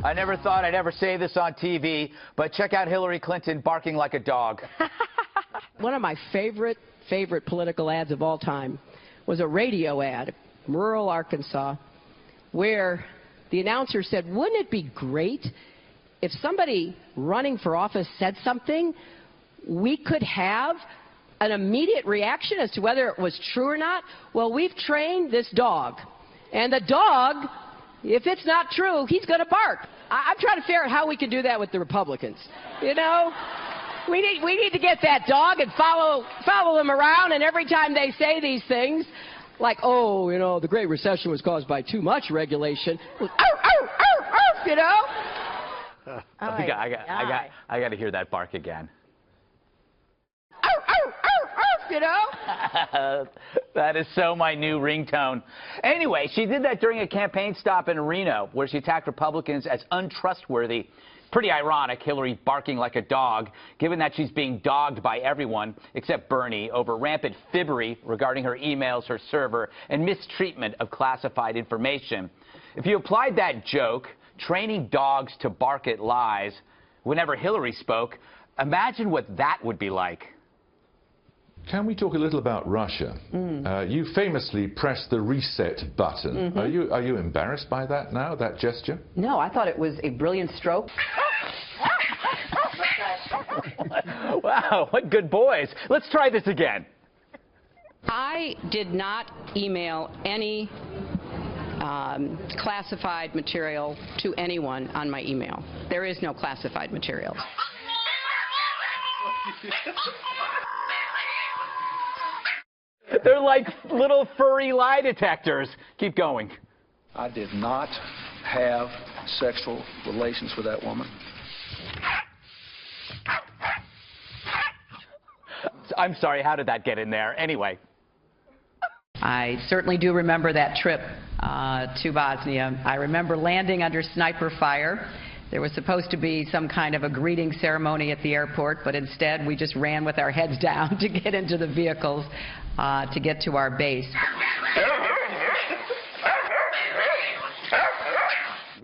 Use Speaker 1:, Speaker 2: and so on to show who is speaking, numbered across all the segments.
Speaker 1: I never thought I'd ever say this on TV, but check out Hillary Clinton barking like a dog.
Speaker 2: One of my favorite political ads of all time was a radio ad, rural Arkansas, where the announcer said, wouldn't it be great if somebody running for office said something, we could have an immediate reaction as to whether it was true or not? Well, we've trained this dog, and the dog, if it's not true, he's going to bark. I'm trying to figure out how we can do that with the Republicans. You know, we need to get that dog and follow them around, and every time they say these things, like, oh, you know, the Great Recession was caused by too much regulation, you know?
Speaker 1: I got to hear that bark again.
Speaker 2: You know?
Speaker 1: That is so my new ringtone. Anyway, she did that during a campaign stop in Reno, where she attacked Republicans as untrustworthy. Pretty ironic, Hillary barking like a dog, given that she's being dogged by everyone except Bernie over rampant fibbery regarding her emails, her server, and mistreatment of classified information. If you applied that joke, training dogs to bark at lies, whenever Hillary spoke, imagine what that would be like.
Speaker 3: Can we talk a little about Russia? You famously pressed the reset button. Are you embarrassed by that now, that gesture?
Speaker 4: No, I thought it was a brilliant stroke.
Speaker 1: Wow, what good boys. Let's try this again.
Speaker 4: I did not email any classified material to anyone on my email. There is no classified material.
Speaker 1: They're like little furry lie detectors. Keep going.
Speaker 5: I did not have sexual relations with that woman.
Speaker 1: I'm sorry, how did that get in there? Anyway.
Speaker 4: I certainly do remember that trip to Bosnia. I remember landing under sniper fire. There was supposed to be some kind of a greeting ceremony at the airport, but instead we just ran with our heads down to get into the vehicles to get to our base.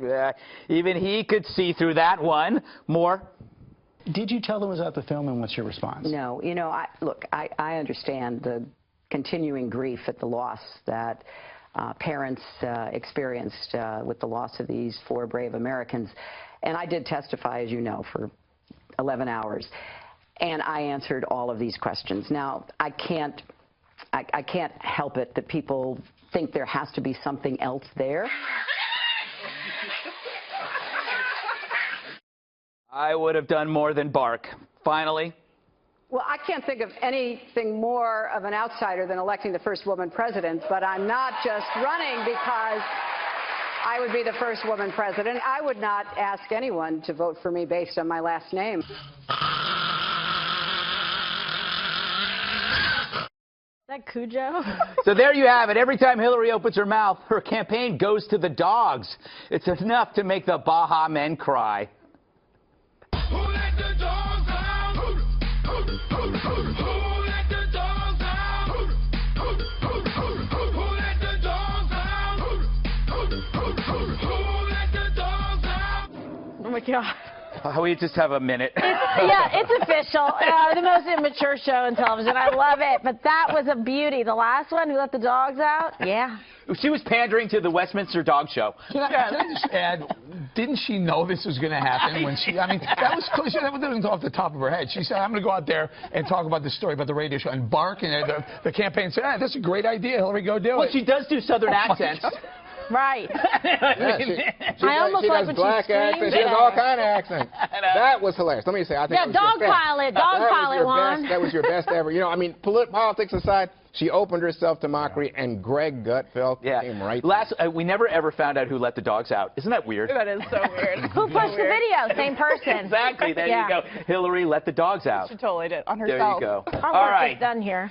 Speaker 1: Yeah, even he could see through that one. More.
Speaker 6: Did you tell them it was at the film, and what's your response?
Speaker 4: No, you know, I understand the continuing grief at the loss that parents experienced with the loss of these 4 brave Americans. And I did testify, as you know, for 11 hours. And I answered all of these questions. Now, I can't help it that people think there has to be something else there.
Speaker 1: I would have done more than bark. Finally.
Speaker 4: Well, I can't think of anything more of an outsider than electing the first woman president, but I'm not just running because I would be the first woman president. I would not ask anyone to vote for me based on my last name.
Speaker 7: Is that Cujo?
Speaker 1: So there you have it. Every time Hillary opens her mouth, her campaign goes to the dogs. It's enough to make the Baja men cry.
Speaker 8: Who let the dogs out? Who let the dogs out? Who let the dogs out? Who let the dogs out?
Speaker 7: Oh my God.
Speaker 1: We just have a minute.
Speaker 7: Yeah, it's official. The most immature show in television. I love it. But that was a beauty. The last one, Who Let the Dogs Out? Yeah.
Speaker 1: She was pandering to the Westminster Dog Show.
Speaker 6: Can I just add, didn't she know this was going to happen when she, I mean, that wasn't off the top of her head. She said, I'm going to go out there and talk about this story about the radio show and bark, and the campaign said, that's a great idea, Hillary, go do it.
Speaker 1: Well, she does do Southern accents.
Speaker 7: Right.
Speaker 9: Yeah, she
Speaker 7: almost like when
Speaker 9: black
Speaker 7: she screams.
Speaker 9: accents. She has all kind of accents. That was hilarious. Let me say, I think
Speaker 7: Yeah, dog pilot one.
Speaker 9: That was your best ever. You know, I mean, politics aside, she opened herself to mockery, and Greg Gutfeld came right.
Speaker 1: We never ever found out who let the dogs out. Isn't that weird?
Speaker 7: That is so weird. Who pushed the video? Same person.
Speaker 1: Exactly. There you go. Hillary let the dogs out.
Speaker 7: She totally did on herself.
Speaker 1: There you go.
Speaker 7: Our work is done here.